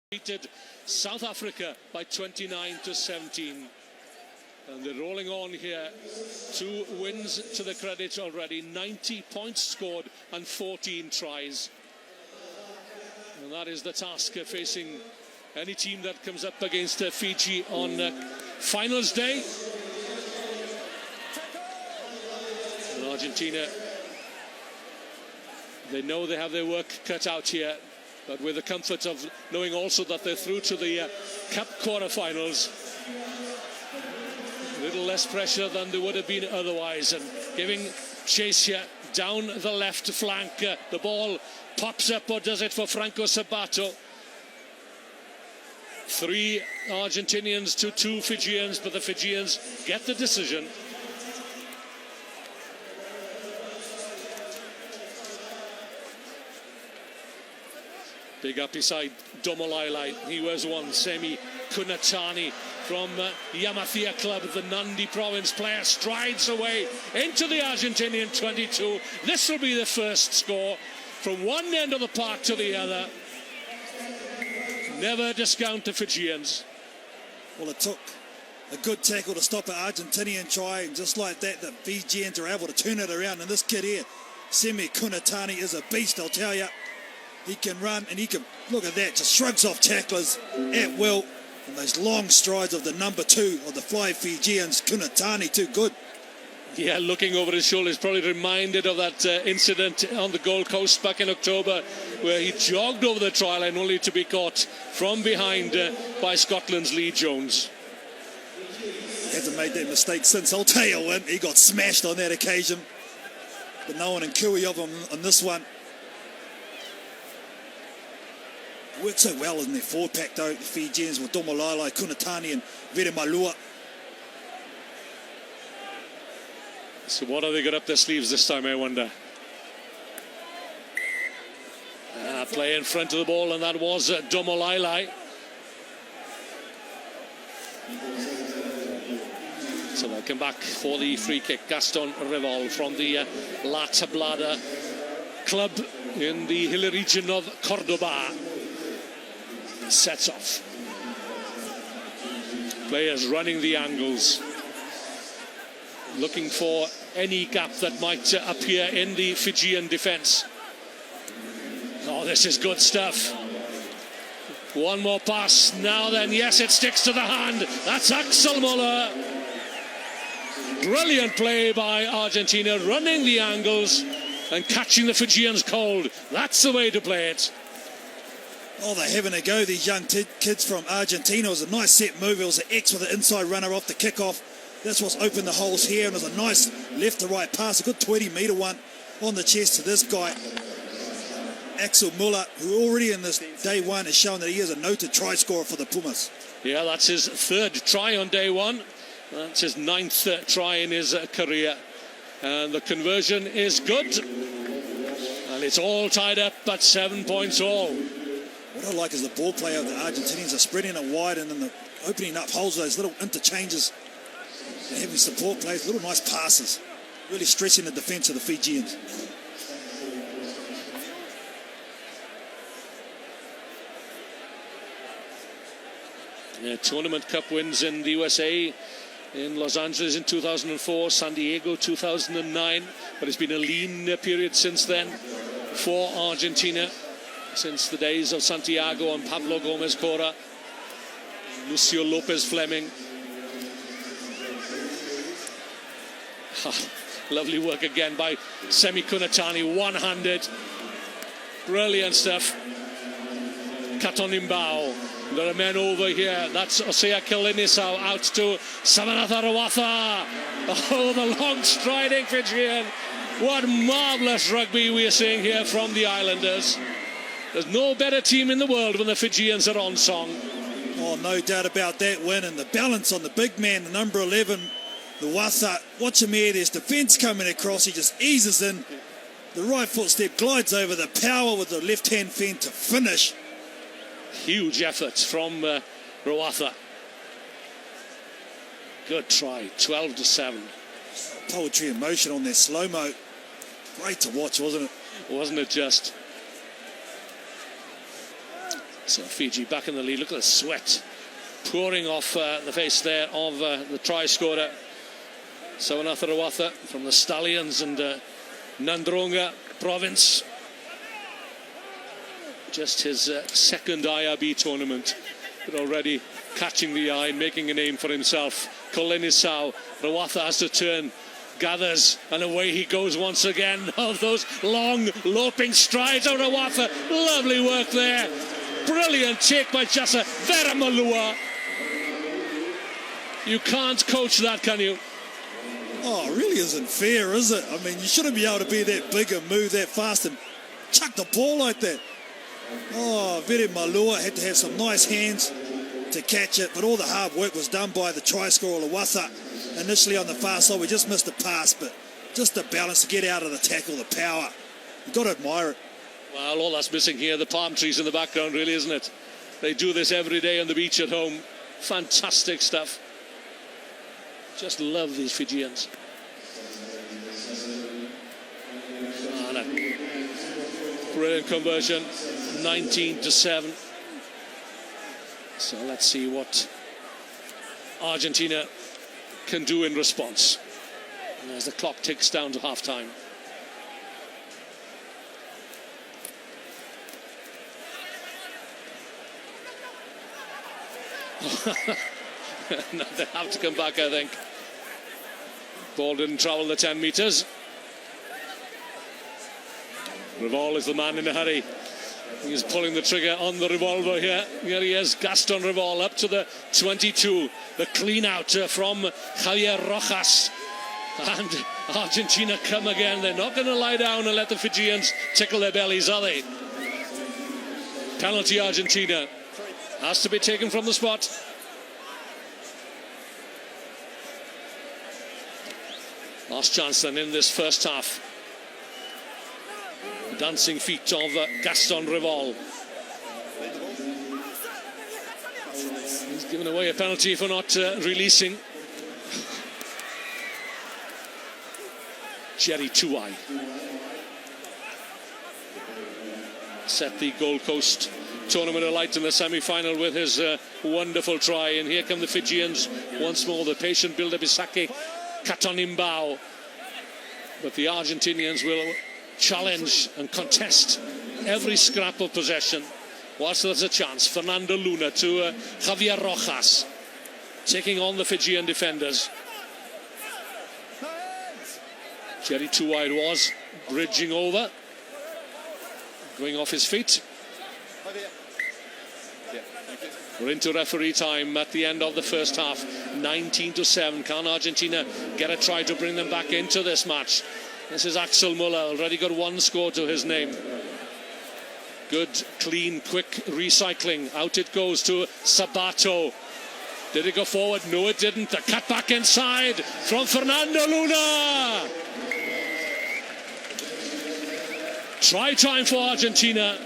Beated South Africa by 29-17, and they're rolling on here. 2 wins to the credit already, 90 points scored and 14 tries, and that is the task facing any team that comes up against Fiji on finals day. And Argentina, they know they have their work cut out here, but with the comfort of knowing also that they're through to the Cup quarterfinals. A little less pressure than there would have been otherwise, and giving chase here down the left flank. The ball pops up, or does it, for Franco Sabato. 3 Argentinians to 2 Fijians, but the Fijians get the decision. Big up beside Domolailai. He was one. Semi Kunatani from Yamathea Club, the Nandi province player, strides away into the Argentinian 22. This will be the first score from one end of the park to the other. Never discount the Fijians. Well, it took a good tackle to stop an Argentinian try, and just like that, the Fijians are able to turn it around. And this kid here, Semi Kunatani, is a beast, I'll tell you. He can run, and he can, look at that, just shrugs off tacklers at will. And those long strides of the number 2 of the 5 Fijians, Kunatani, too good. Yeah, looking over his shoulder, he's probably reminded of that incident on the Gold Coast back in October, where he jogged over the try line only to be caught from behind by Scotland's Lee Jones. He hasn't made that mistake since, I'll tell you when. He got smashed on that occasion. But no one in Kui of him on this one. Worked so well in their forward pack though, the Fijians, with Domolailai, Kunatani and Veremalua. So what have they got up their sleeves this time, I wonder? Play in front of the ball, and that was Domolailai. So they'll come back for the free kick. Gaston Revol from the La Tablada club in the hilly region of Cordoba sets off. Players running the angles, looking for any gap that might appear in the Fijian defence. Oh, this is good stuff. One more pass now then. Yes, it sticks to the hand. That's Axel Muller. Brilliant play by Argentina, running the angles and catching the Fijians cold. That's the way to play it. Oh, they're having a go, these young kids from Argentina. It was a nice set move. It was an X with an inside runner off the kickoff. That's what's opened the holes here, and it was a nice left to right pass, a good 20-metre one on the chest to this guy, Axel Muller, who already in this day one has shown that he is a noted try scorer for the Pumas. Yeah, that's his 3rd try on day one. That's his 9th try in his career. And the conversion is good. And it's all tied up at 7 points all. What I like is the ball play of the Argentinians are spreading it wide and then the opening up holes, those little interchanges. They're having support plays, little nice passes. Really stressing the defence of the Fijians. Yeah, Tournament Cup wins in the USA, in Los Angeles in 2004, San Diego 2009. But it's been a lean period since then for Argentina, since the days of Santiago and Pablo Gomez Cora, Lucio Lopez Fleming. Lovely work again by Semi Kunatani, one-handed. Brilliant stuff. Katonimbao. There are men over here. That's Osea Kilinisau out to Samanatha Rawatha. Oh, the long striding Fijian. What marvellous rugby we are seeing here from the Islanders. There's no better team in the world when the Fijians are on song. Oh, no doubt about that win. And the balance on the big man, the number 11, the Watha. Watch him here. There's defence coming across. He just eases in. The right footstep glides over the power with the left-hand fend to finish. Huge effort from Rawatha. Good try. 12-7. Poetry in motion on their slow-mo. Great to watch, wasn't it? Wasn't it just? So Fiji back in the lead. Look at the sweat pouring off the face there of the try scorer, Sawanatha Rawatha from the Stallions and Nandronga province. Just his second IRB tournament, but already catching the eye, making a name for himself. Kolenisau, Rawatha has to turn, gathers, and away he goes once again. Oh, those long loping strides of Rawatha. Lovely work there. Brilliant take by Jasa Veramalua. You can't coach that, can you? Oh, it really isn't fair, is it? I mean, you shouldn't be able to be that big and move that fast and chuck the ball like that. Oh, Veramalua had to have some nice hands to catch it, but all the hard work was done by the try scorer, Rawatha. Initially on the far side, we just missed the pass, but just the balance to get out of the tackle, the power. You've got to admire it. Well, all that's missing here, the palm trees in the background, really, isn't it? They do this every day on the beach at home. Fantastic stuff. Just love these Fijians. And a brilliant conversion, 19-7. So let's see what Argentina can do in response. And as the clock ticks down to half-time. No, they have to come back, I think. Ball didn't travel the 10 metres. Revol is the man in a hurry. He's pulling the trigger on the revolver here. Here he is, Gaston Revol up to the 22. The clean out from Javier Rojas. And Argentina come again. They're not going to lie down and let the Fijians tickle their bellies, are they? Penalty Argentina. Has to be taken from the spot. Last chance then in this first half. Dancing feet of Gaston Revol. He's given away a penalty for not releasing. Jerry Tuai set the Gold Coast tournament alight in the semi-final with his wonderful try. And here come the Fijians once more. The patient Bilda Bisake, Katonimbao. But the Argentinians will challenge and contest every scrap of possession whilst there's a chance. Fernando Luna to Javier Rojas, taking on the Fijian defenders. Jerry Tuai was bridging over, going off his feet. We're into referee time at the end of the first half. 19-7. Can Argentina get a try to bring them back into this match? This is Axel Muller, already got one score to his name. Good, clean, quick recycling. Out it goes to Sabato. Did it go forward? No, it didn't. The cut back inside from Fernando Luna. Try time for Argentina.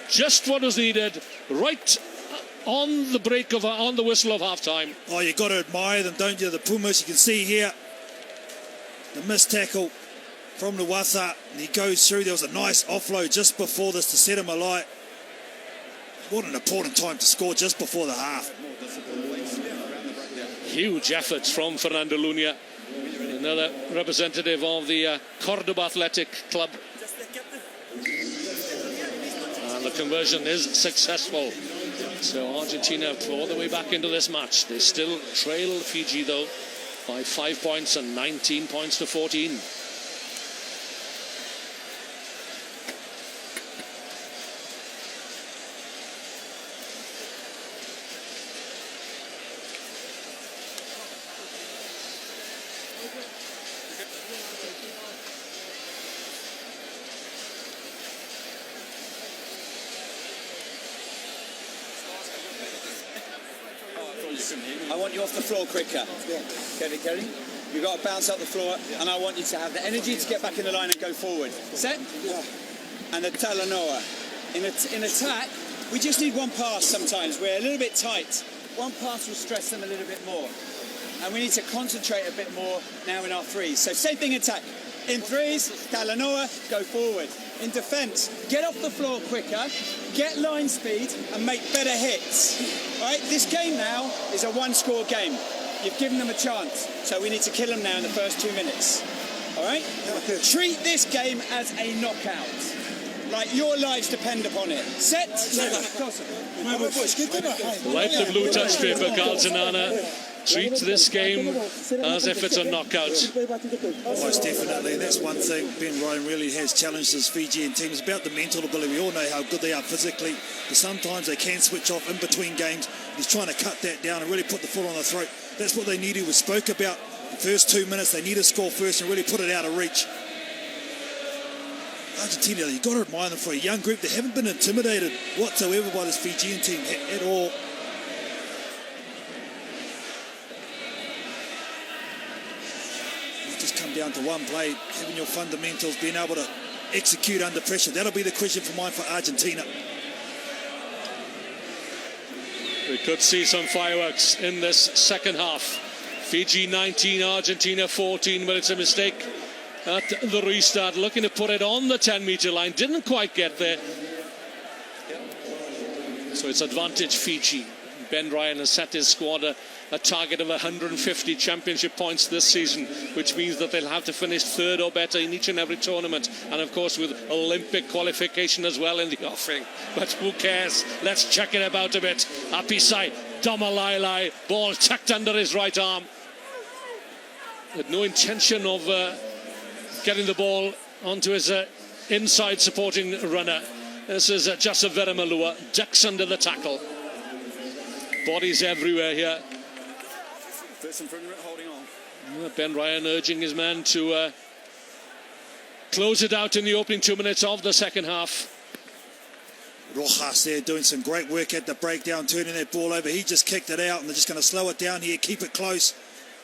Just what was needed. Right on the break of on the whistle of half-time. Oh, you've got to admire them, don't you? The Pumas, you can see here the missed tackle from Rawatha, and he goes through. There was a nice offload just before this to set him alight. What an important time to score just before the half. Huge efforts from Fernando Luna, another representative of the Cordoba Athletic Club. And the conversion is successful. So Argentina all the way back into this match. They still trail Fiji though by 5 points and 19 points to 14. I want you off the floor quicker. Kelly. You've got to bounce up the floor, and I want you to have the energy to get back in the line and go forward. Set? And the Talanoa. In attack, we just need one pass sometimes. We're a little bit tight. One pass will stress them a little bit more. And we need to concentrate a bit more now in our threes. So same thing in attack. In threes, Talanoa, go forward. in defence. Get off the floor quicker, get line speed and make better hits. All right, this game now is a one-score game. You've given them a chance, so we need to kill them now in the first 2 minutes. All right? Treat this game as a knockout. Like your lives depend upon it. Set. Like the blue touch paper, Carl Zanana. Treat this game as if it's a knockout. Most definitely, and that's one thing Ben Ryan really has challenged his Fijian team. It's about the mental ability. We all know how good they are physically, but sometimes they can switch off in between games. He's trying to cut that down and really put the foot on the throat. That's what they needed. We spoke about the first 2 minutes. They need to score first and really put it out of reach. Argentina, you've got to admire them for a young group. They haven't been intimidated whatsoever by this Fijian team at all. Just come down to one play, having your fundamentals, being able to execute under pressure. That'll be the question for mine for Argentina. We could see some fireworks in this second half. Fiji 19, Argentina 14, but it's a mistake at the restart. Looking to put it on the 10-meter line, didn't quite get there. So it's advantage Fiji. Ben Ryan has set his squad a target of 150 championship points this season, which means that they'll have to finish third or better in each and every tournament, and of course with Olympic qualification as well in the offing. But who cares? Let's check it about a bit. Apisai Damalailai, ball tucked under his right arm, with no intention of getting the ball onto his inside supporting runner. This is Jasa Veramalua, ducks under the tackle. Bodies everywhere here. Holding on. Ben Ryan urging his man to close it out in the opening 2 minutes of the second half. Rojas there doing some great work at the breakdown, turning that ball over. He just kicked it out and they're just going to slow it down here, keep it close.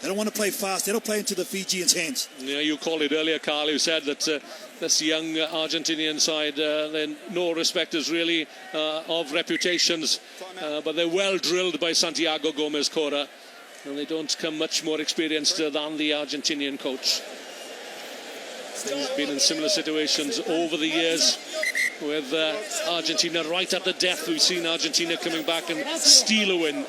They don't want to play fast. They don't play into the Fijians' hands. Yeah, you called it earlier, Carl, who said that this young Argentinian side, they're no respecters really of reputations, but they're well drilled by Santiago Gomez Cora, and they don't come much more experienced than the Argentinian coach. He's been in similar situations over the years with Argentina right at the death. We've seen Argentina coming back and steal a win.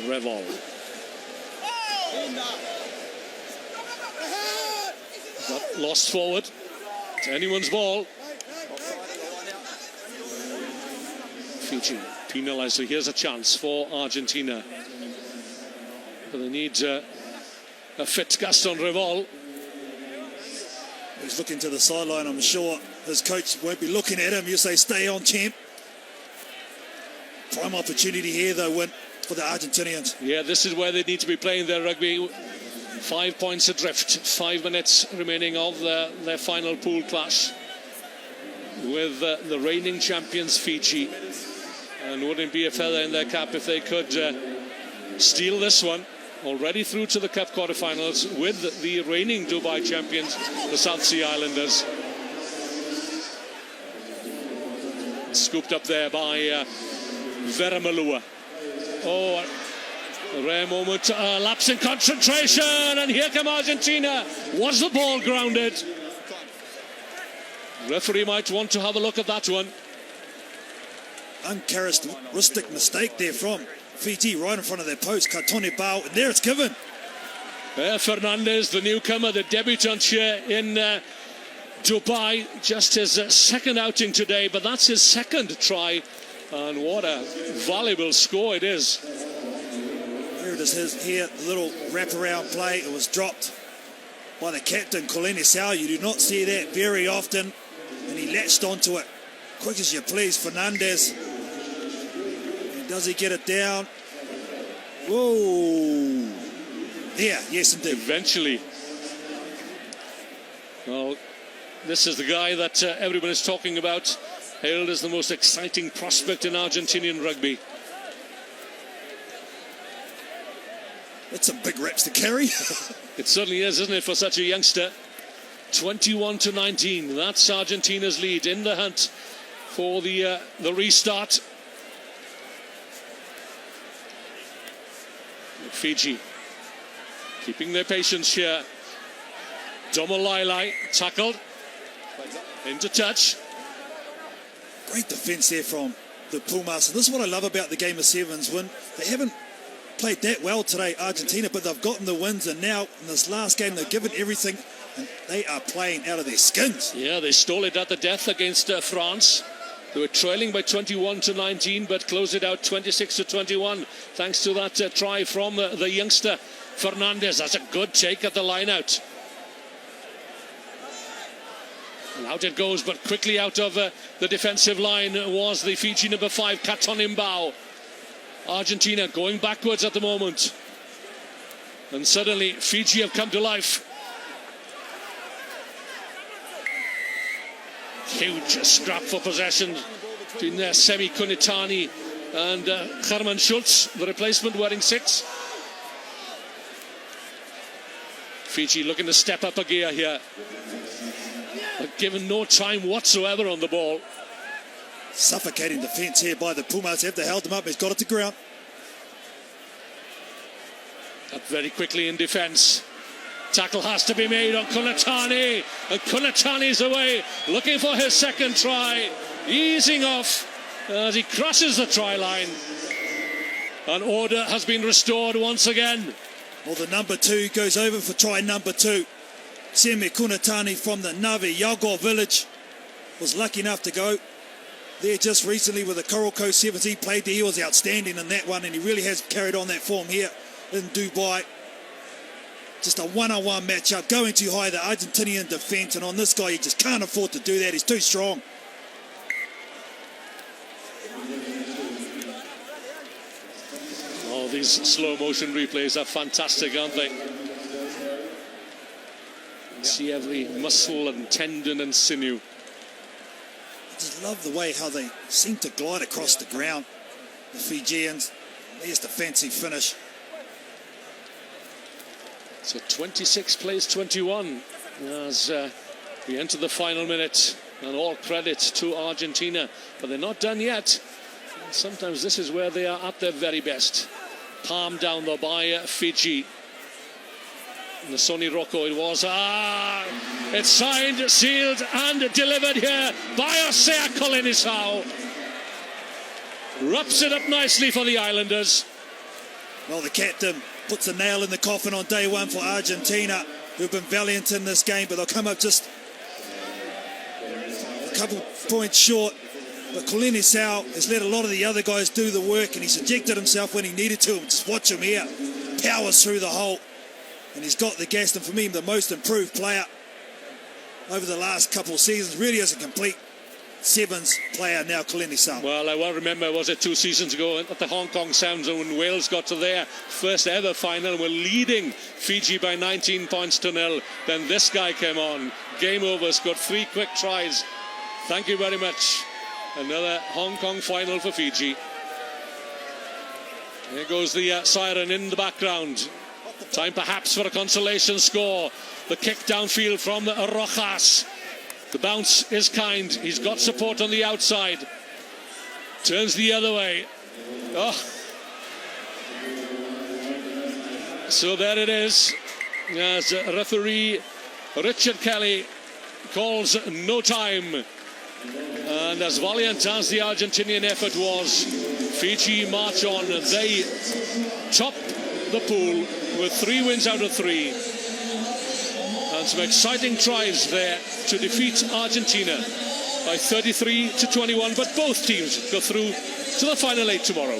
Revol. But lost forward. It's anyone's ball. Fiji penalised, so here's a chance for Argentina. But they need a fit Gaston Revol. He's looking to the sideline. I'm sure his coach won't be looking at him. You say, stay on, champ. Prime opportunity here, though, win for the Argentinians. Yeah, this is where they need to be playing their rugby. 5 points adrift. 5 minutes remaining of their final pool clash with the reigning champions Fiji. And wouldn't it be a feather in their cap if they could steal this one? Already through to the Cup quarterfinals with the reigning Dubai champions, the South Sea Islanders. Scooped up there by Veramalua. Oh, a rare moment, lapse in concentration, and here come Argentina. Was the ball grounded? Referee might want to have a look at that one. Uncharacteristic mistake there from Fiji, right in front of their post. Katone Bao, and there it's given. Fernandez, the newcomer, the debutant here in Dubai, just his second outing today, but that's his second try, and what a valuable score it is. Here it is here, a little wraparound play. It was dropped by the captain, Kolene Sau. You do not see that very often, and he latched onto it quick as you please. Fernandez, and does he get it down? Whoa. Yeah, yes indeed. Eventually. Well, this is the guy that everyone is talking about, hailed as the most exciting prospect in Argentinian rugby. That's some big reps to carry. It certainly is, isn't it, for such a youngster? 21-19. That's Argentina's lead in the hunt for the restart. Fiji keeping their patience here. Domolailai tackled into touch. Great defence there from the Pumas. And this is what I love about the game of sevens. When they haven't played that well today, Argentina, but they've gotten the wins, and now in this last game they've given everything, and they are playing out of their skins. Yeah, they stole it at the death against France. They were trailing by 21-19, but closed it out 26-21 thanks to that try from the youngster Fernandez. That's a good take at the line out. And out it goes, but quickly out of the defensive line was the Fiji number 5, Katonimbao. Argentina going backwards at the moment. And suddenly Fiji have come to life. Huge scrap for possession between Semi Kunitani and Herman Schultz, the replacement, wearing 6. Fiji looking to step up a gear here, but given no time whatsoever on the ball. Suffocating defence here by the Pumas. Have to held him up. He's got it to ground. Up very quickly in defence. Tackle has to be made on Kunatani, and Kunatani's away, looking for his second try, easing off as he crosses the try line. And order has been restored once again. Well, the number 2 goes over for try number 2. Semi Kunatani from the Navi Yago village was lucky enough to go there just recently with the Coral Coast Sevens. He played there. He was outstanding in that one, and he really has carried on that form here in Dubai. Just a one-on-one matchup, going too high, the Argentinian defence, and on this guy, he just can't afford to do that. He's too strong. Oh, these slow-motion replays are fantastic, aren't they? You see every muscle and tendon and sinew. I just love the way how they seem to glide across the ground, the Fijians. There's the fancy finish. So 26 plays 21 as we enter the final minute, and all credit to Argentina, but they're not done yet. And sometimes this is where they are at their very best. Palmed down though by Fiji. And the Sonny Rocco it was. It's signed, sealed and delivered here by Osea Kolinisau. Wraps it up nicely for the Islanders. Well, the captain puts a nail in the coffin on day one for Argentina, who've been valiant in this game, but they'll come up just a couple points short. But Kolinisau has let a lot of the other guys do the work, and he's ejected himself when he needed to. Just watch him here. Powers through the hole. And he's got the gas, and for me, the most improved player over the last couple of seasons. Really is a complete sevens player now, Kolinisau. Well, I well remember, was it 2 seasons ago at the Hong Kong Sevens when Wales got to their first ever final and were leading Fiji by 19 points to 0. Then this guy came on. Game over, scored 3 quick tries. Thank you very much. Another Hong Kong final for Fiji. There goes the siren in the background. Time perhaps for a consolation score. The kick downfield from Rojas. The bounce is kind. He's got support on the outside. Turns the other way. Oh. So there it is. As referee Richard Kelly calls no time. And as valiant as the Argentinian effort was, Fiji march on. They top the pool with 3 wins out of 3. And some exciting tries there to defeat Argentina by 33-21. But both teams go through to the final 8 tomorrow.